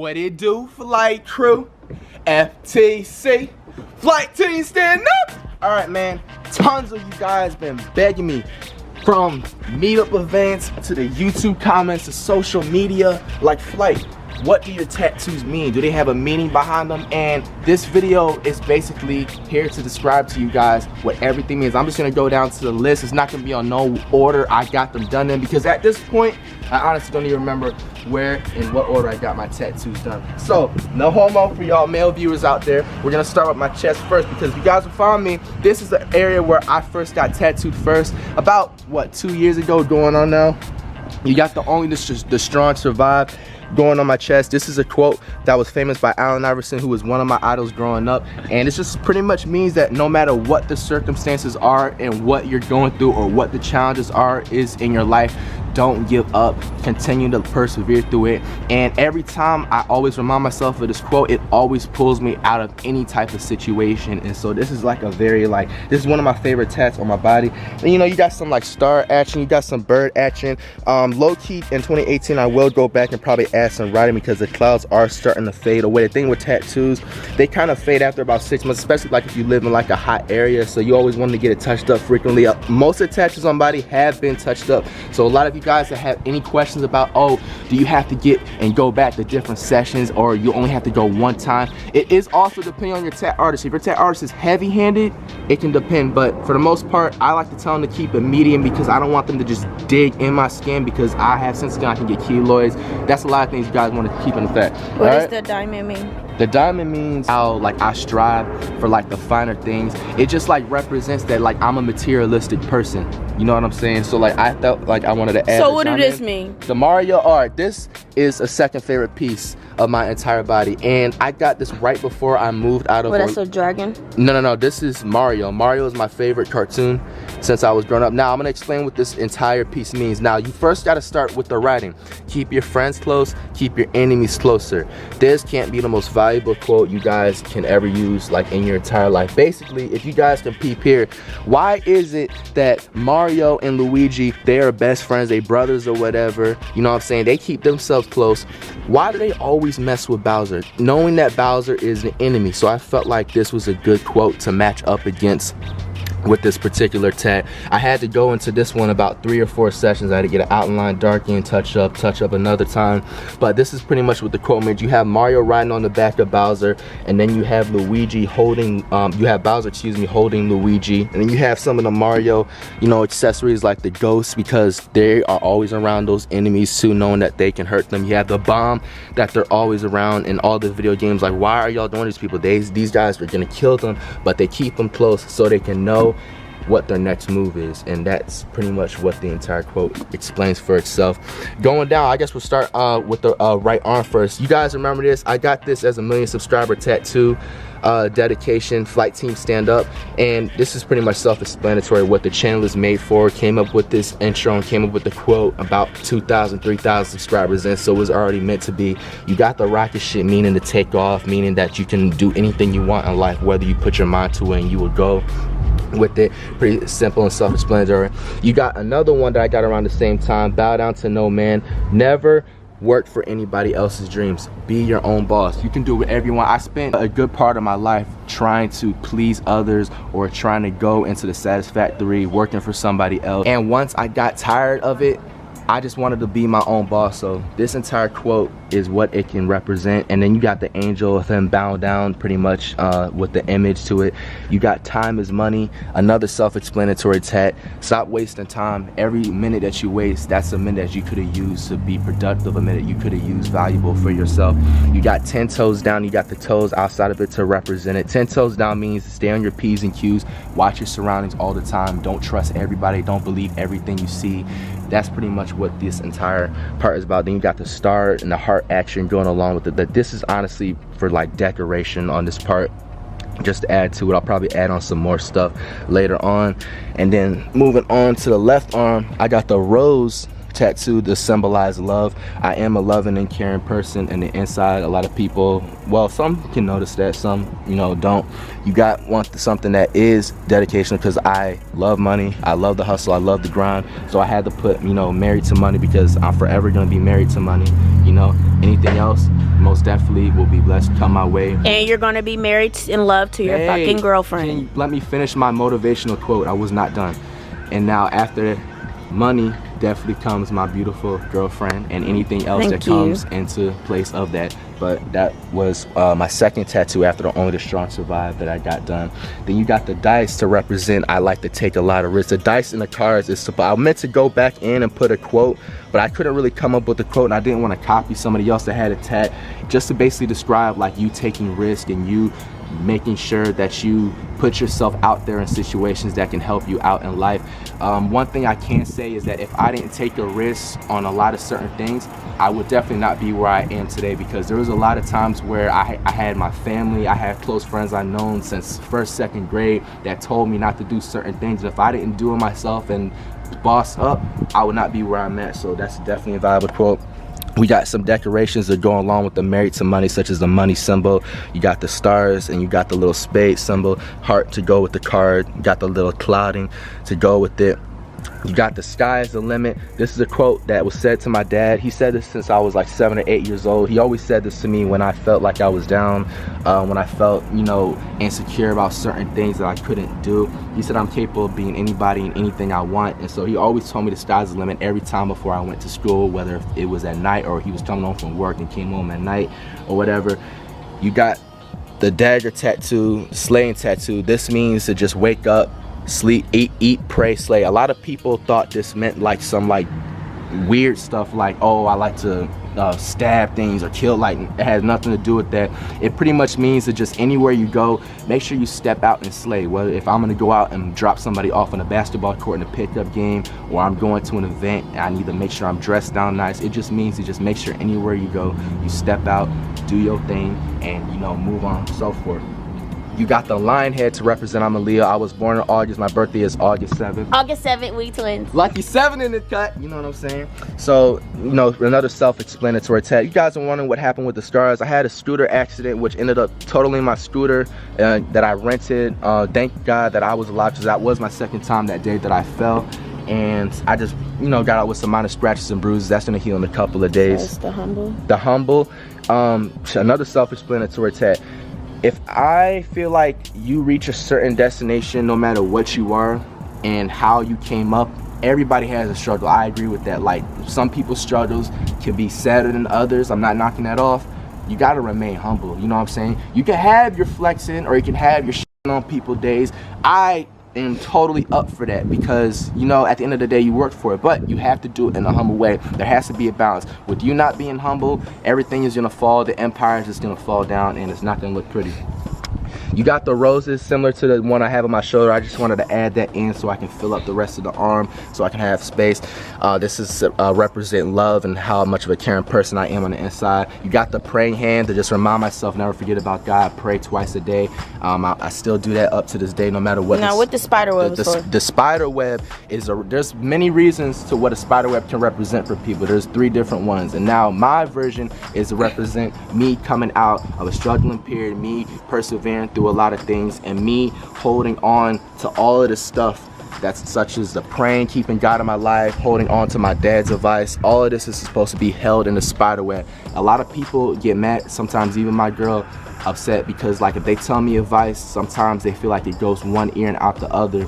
What it do, flight crew? FTC, flight team stand up! Alright man, tons of you guys been begging me, from meetup events to the YouTube comments to social media, like Flight, what do your tattoos mean? Do they have a meaning behind them? And this video is basically here to describe to you guys what everything means. I'm just gonna go down to the list. It's not gonna be on no order I got them done in, because at this point, I honestly don't even remember where and what order I got my tattoos done. So, no homo for y'all male viewers out there. We're gonna start with my chest first, because if you guys will find me, this is the area where I first got tattooed first. About, what, 2 years ago going on now? You got the strong survive going on my chest. This is a quote that was famous by Allen Iverson, who was one of my idols growing up, and it just pretty much means that no matter what the circumstances are and what you're going through or what the challenges are in your life, don't give up, continue to persevere through it. And every time I always remind myself of this quote, it always pulls me out of any type of situation. And so this is like a very this is one of my favorite tats on my body. And you know, you got some like star action, you got some bird action. Low-key in 2018 I will go back and probably add some writing, because the clouds are starting to fade away. The thing with tattoos, they kind of fade after about 6 months, especially like if you live in like a hot area, so you always want to get it touched up frequently. Most of the tattoos on body have been touched up, so a lot of you guys that have any questions about, oh, do you have to get and go back to different sessions, or you only have to go one time, it is also depending on your tat artist. If your tat artist is heavy-handed, it can depend, but for the most part I like to tell them to keep it medium, because I don't want them to just dig in my skin, because I have sensitive skin, I can get keloids. That's a lot of things you guys want to keep in effect. What does the diamond mean? The diamond means how I strive for the finer things. It just represents that I'm a materialistic person. You know what I'm saying? So I felt like I wanted to add. So what do this mean? The Mario art. This is a second favorite piece of my entire body, and I got this right before I moved out of. What, that's a dragon? No. This is Mario. Mario is my favorite cartoon since I was growing up. Now I'm gonna explain what this entire piece means. Now you first got to start with the writing. Keep your friends close, keep your enemies closer. This can't be the most valuable quote you guys can ever use in your entire life. Basically, if you guys can peep here, why is it that Mario and Luigi, they are best friends, they brothers or whatever, you know what I'm saying, they keep themselves close? Why do they always mess with Bowser, knowing that Bowser is the enemy? So I felt like this was a good quote to match up against with this particular tat. I had to go into this one about 3 or 4 sessions. I had to get an outline, darken, and touch up another time. But this is pretty much what the quote means. You have Mario riding on the back of Bowser, and then you have Luigi holding, you have Bowser, holding Luigi, and then you have some of the Mario, accessories like the ghosts, because they are always around those enemies too, knowing that they can hurt them. You have the bomb that they're always around in all the video games. Why are y'all doing these people? These guys are gonna kill them, but they keep them close so they can know what their next move is. And that's pretty much what the entire quote explains for itself. Going down, I guess we'll start with the right arm first. You guys remember this? I got this as a 1,000,000 subscriber tattoo dedication, Flight Team Stand Up, and this is pretty much self-explanatory what the channel is made for. Came up with this intro and came up with the quote about 2,000 3,000 subscribers in, so it was already meant to be. You got the rocket shit, meaning to take off, meaning that you can do anything you want in life, whether you put your mind to it and you will go with it. Pretty simple and self-explanatory. You got another one that I got around the same time, bow down to no man, never work for anybody else's dreams, be your own boss. You can do whatever you want. I spent a good part of my life trying to please others or trying to go into the satisfactory working for somebody else, and once I got tired of it, I just wanted to be my own boss. So this entire quote is what it can represent. And then you got the angel of him bowing down pretty much with the image to it. You got time is money, another self-explanatory tat. Stop wasting time. Every minute that you waste, that's a minute that you could have used to be productive, a minute you could have used valuable for yourself. You got 10 toes down, you got the toes outside of it to represent it. 10 toes down means stay on your P's and Q's, watch your surroundings all the time, don't trust everybody, don't believe everything you see. That's pretty much what this entire part is about. Then you got the star and the heart action going along with it. That this is honestly for decoration on this part, just to add to it. I'll probably add on some more stuff later on. And then moving on to the left arm, I got the rose tattoo to symbolize love. I am a loving and caring person in the inside. A lot of people, well, some can notice that, some, you know, don't. You want something that is dedication, because I love money, I love the hustle, I love the grind. So I had to put, you know, married to money, because I'm forever gonna be married to money. You know, anything else most definitely will be blessed come my way. And you're gonna be married in love to your fucking girlfriend. Can you let me finish my motivational quote? I was not done. And now after money definitely comes my beautiful girlfriend and anything else that comes into place of that. But that was my second tattoo after the Only the Strong Survive that I got done. Then you got the dice to represent I like to take a lot of risks. The dice in the cards is I meant to go back in and put a quote, but I couldn't really come up with a quote, and I didn't want to copy somebody else that had a tat, just to basically describe like you taking risk and you making sure that you put yourself out there in situations that can help you out in life. One thing I can say is that if I didn't take a risk on a lot of certain things, I would definitely not be where I am today, because there was a lot of times where I had my family, I had close friends I've known since first, second grade that told me not to do certain things. And if I didn't do it myself and boss up, I would not be where I'm at. So that's definitely a valuable quote. We got some decorations that go along with the married to money, such as the money symbol. You got the stars, and you got the little spade symbol, heart to go with the card. You got the little clouding to go with it. You got the sky is the limit. This is a quote that was said to my dad. He said this since I was like 7 or 8 years old. He always said this to me when I felt like I was down, when I felt, you know, insecure about certain things that I couldn't do. He said I'm capable of being anybody and anything I want. And so he always told me the sky's the limit every time before I went to school, whether it was at night or he was coming home from work and came home at night or whatever. You got the dagger tattoo, slaying tattoo. This means to just wake up, sleep, eat, pray, slay. A lot of people thought this meant like some like weird stuff, like, oh, I like to stab things or kill. Like, it has nothing to do with that. It pretty much means that just anywhere you go, make sure you step out and slay. Whether if I'm gonna go out and drop somebody off on a basketball court in a pickup game, or I'm going to an event and I need to make sure I'm dressed down nice, it just means to just make sure anywhere you go, you step out, do your thing, and, you know, move on and so forth. You got the lion head to represent I'm a Leo. I was born in August. My birthday is August 7th. August 7th, we twins. Lucky 7 in the cut, you know what I'm saying? So, you know, another self-explanatory tat. You guys are wondering what happened with the scars. I had a scooter accident which ended up totaling my scooter that I rented. Thank God that I was alive, because that was my second time that day that I fell. And I just, you know, got out with some minor scratches and bruises. That's gonna heal in a couple of days. That's the humble. The humble. Another self-explanatory tat. If I feel like you reach a certain destination, no matter what you are and how you came up, everybody has a struggle. I agree with that. Like, some people's struggles can be sadder than others. I'm not knocking that off. You gotta remain humble, you know what I'm saying? You can have your flexing, or you can have your shitting on people days. I am totally up for that, because, you know, at the end of the day, you worked for it, but you have to do it in a humble way. There has to be a balance. With you not being humble, everything is gonna fall, the empire is just gonna fall down, and it's not gonna look pretty. You got the roses similar to the one I have on my shoulder. I just wanted to add that in so I can fill up the rest of the arm, so I can have space. This is represent love and how much of a caring person I am on the inside. You got the praying hand to just remind myself, never forget about God. Pray twice a day. I still do that up to this day, no matter what. Now, what the spider web is for? The spider web is there's many reasons to what a spider web can represent for people. There's 3 different ones, and now my version is to represent me coming out of a struggling period, me persevering through a lot of things, and me holding on to all of this stuff that's such as the praying, keeping God in my life, holding on to my dad's advice. All of this is supposed to be held in the spider web. A lot of people get mad, sometimes even my girl, upset, because like if they tell me advice, sometimes they feel like it goes one ear and out the other.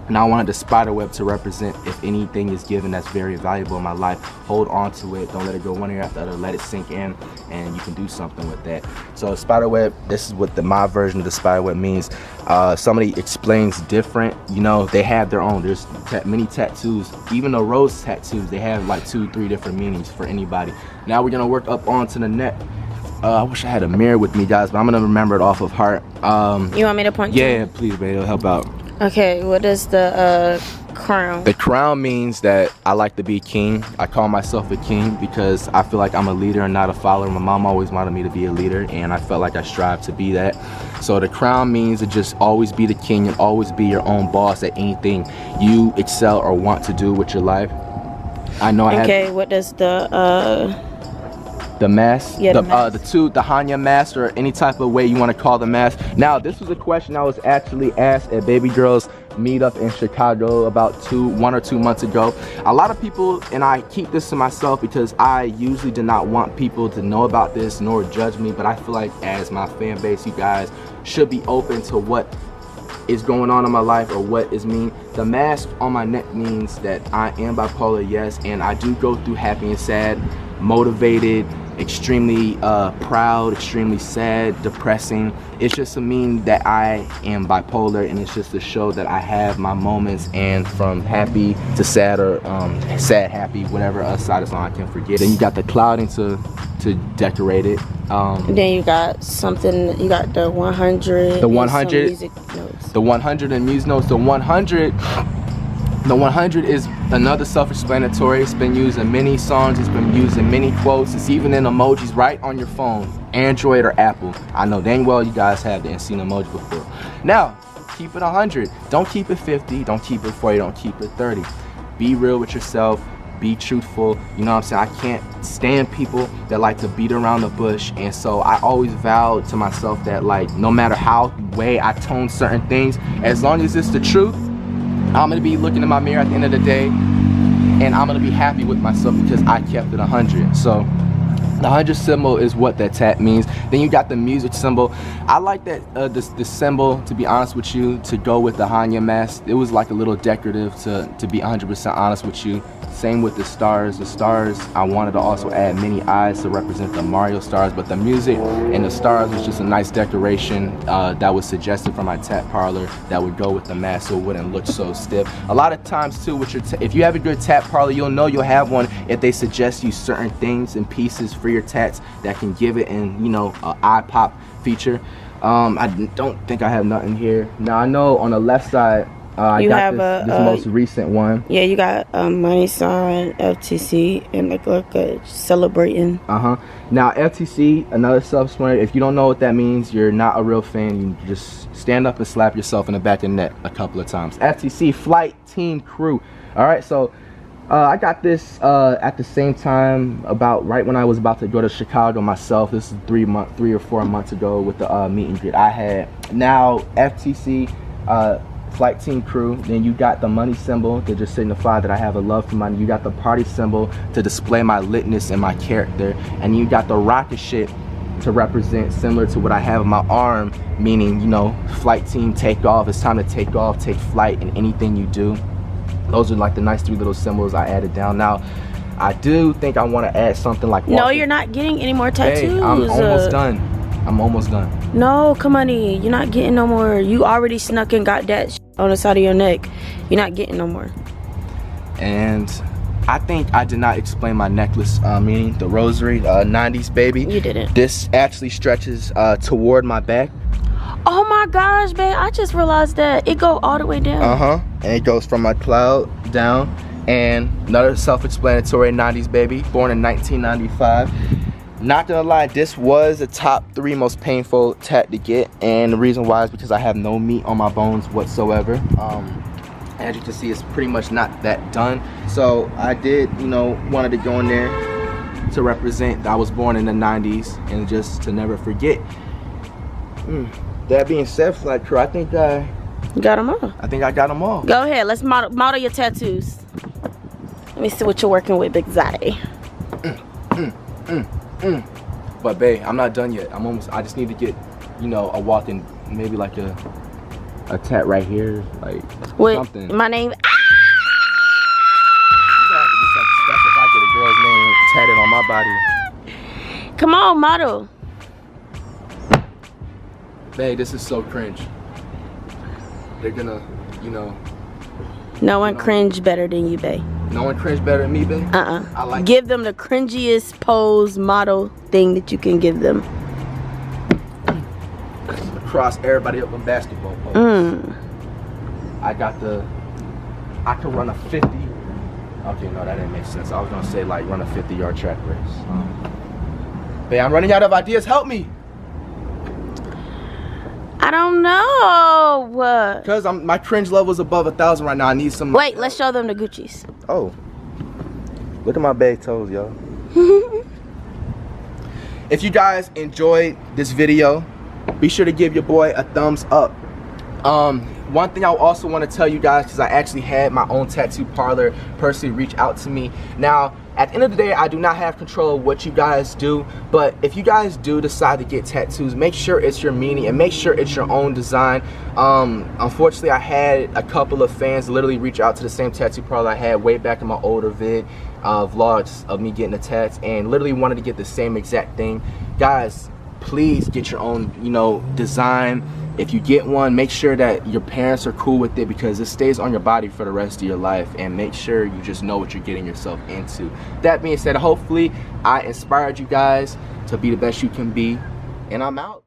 And I wanted the spider web to represent, if anything is given that's very valuable in my life, hold on to it, don't let it go one ear after the other, let it sink in, and you can do something with that. So spider web, this is what my version of the spider web means. Somebody explains different, you know, they have their own. There's many tattoos, even the rose tattoos, they have like 2-3 different meanings for anybody. Now we're gonna work up onto the neck. I wish I had a mirror with me, guys, but I'm gonna remember it off of heart. You want me to point you? Yeah, please, babe, it'll help out. Okay, what is the crown? The crown means that I like to be king. I call myself a king because I feel like I'm a leader and not a follower. My mom always wanted me to be a leader, and I felt like I strive to be that. So the crown means to just always be the king and always be your own boss at anything you excel or want to do with your life. I know I have. Okay, what does the mask, Yeah, the mask. the Hanya mask, or any type of way you want to call the mask. Now, this was a question I was actually asked at Baby Girl's meetup in Chicago about 1 or 2 months ago. A lot of people, and I keep this to myself because I usually do not want people to know about this nor judge me, but I feel like as my fan base, you guys should be open to what is going on in my life or what is mean. The mask on my neck means that I am bipolar, yes, and I do go through happy and sad, motivated, extremely proud, extremely sad, depressing. It's just to mean that I am bipolar, and it's just to show that I have my moments, and from happy to sad, or sad happy, whatever side of song I can forget. And you got the clouding to decorate it. Then you got something. You got the 100. The 100. Music notes. The 100 and music notes. The 100 is another self-explanatory. It's been used in many songs. It's been used in many quotes. It's even in emojis right on your phone, Android or Apple. I know dang well you guys have seen emoji before. Now, keep it 100. Don't keep it 50. Don't keep it 40. Don't keep it 30. Be real with yourself. Be truthful. You know what I'm saying? I can't stand people that like to beat around the bush, and so I always vowed to myself that, like, no matter how way I tone certain things, as long as it's the truth, I'm gonna be looking in my mirror at the end of the day, and I'm gonna be happy with myself because I kept it 100. So the 100 symbol is what that tat means. Then you got the music symbol. I like that this symbol, to be honest with you, to go with the Hanya mask. It was like a little decorative, to be 100% honest with you. Same with the stars. The stars, I wanted to also add many eyes to represent the Mario stars, but the music and the stars was just a nice decoration that was suggested from my tat parlor that would go with the mask so it wouldn't look so stiff. A lot of times too, with your if you have a good tat parlor, you'll know you'll have one if they suggest you certain things and pieces for your tats that can give it an, you know, eye pop feature. I don't think I have nothing here. Now I know on the left side, I got this most recent one. Yeah, you got a money sign, FTC, and like a celebrating. Now FTC, another self-explanatory. If you don't know what that means, you're not a real fan. You just stand up and slap yourself in the back of the neck a couple of times. FTC, Flight Team Crew. All right, so I got this at the same time, about right when I was about to go to Chicago myself. This is 3 or 4 months ago with the meet and greet I had. Now FTC, Flight Team Crew. Then you got the money symbol to just signify that I have a love for money. You got the party symbol to display my litness and my character. And you got the rocket ship to represent, similar to what I have on my arm, meaning, you know, flight team, take off. It's time to take off, take flight in anything you do. Those are like the nice 3 little symbols I added down. Now, I do think I want to add something like No, you're not getting any more tattoos. Hey, I'm almost done. I'm almost done. No, come on, you're not getting no more. You already snuck and got that on the side of your neck. You're not getting no more. And I think I did not explain my necklace meaning, the rosary, 90s baby. You didn't. This actually stretches toward my back. Oh my gosh, babe, I just realized that it go all the way down. And it goes from my cloud down. And another self-explanatory, 90s baby, born in 1995. Not gonna lie, this was the top 3 most painful tat to get, and the reason why is because I have no meat on my bones whatsoever. As you can see, it's pretty much not that done. So I did, you know, wanted to go in there to represent that I was born in the 90s and just to never forget. That being said, Flight Crew, I think I got them all. I think I got them all. Go ahead, let's model your tattoos. Let me see what you're working with, Big Zaddy. But babe, I'm not done yet. I just need to get, you know, a walking, maybe like a tat right here, like with something. My name. You gotta have to do something special if I get a girl's name tatted on my body. Come on, model. Babe, this is so cringe. They're gonna, you know. No one cringe better than you, babe. No one cringe better than me, babe? I like give them the cringiest pose model thing that you can give them. Cross everybody up in basketball pose. I could run a 50. Okay, no, that didn't make sense. I was gonna say like run a 50-yard track race. Babe, I'm running out of ideas. Help me. I don't know. Cause my cringe level is above 1,000 right now. I need some. Wait, let's show them the Gucci's. Oh. Look at my big toes, y'all. If you guys enjoyed this video, be sure to give your boy a thumbs up. One thing I also want to tell you guys, because I actually had my own tattoo parlor personally reach out to me. Now, at the end of the day, I do not have control of what you guys do, but if you guys do decide to get tattoos, make sure it's your meaning and make sure it's your own design. Unfortunately, I had a couple of fans literally reach out to the same tattoo parlor I had way back in my older vlogs of me getting a tat, and literally wanted to get the same exact thing. Guys, please get your own, design. If you get one, make sure that your parents are cool with it, because it stays on your body for the rest of your life, and make sure you just know what you're getting yourself into. That being said, hopefully I inspired you guys to be the best you can be, and I'm out.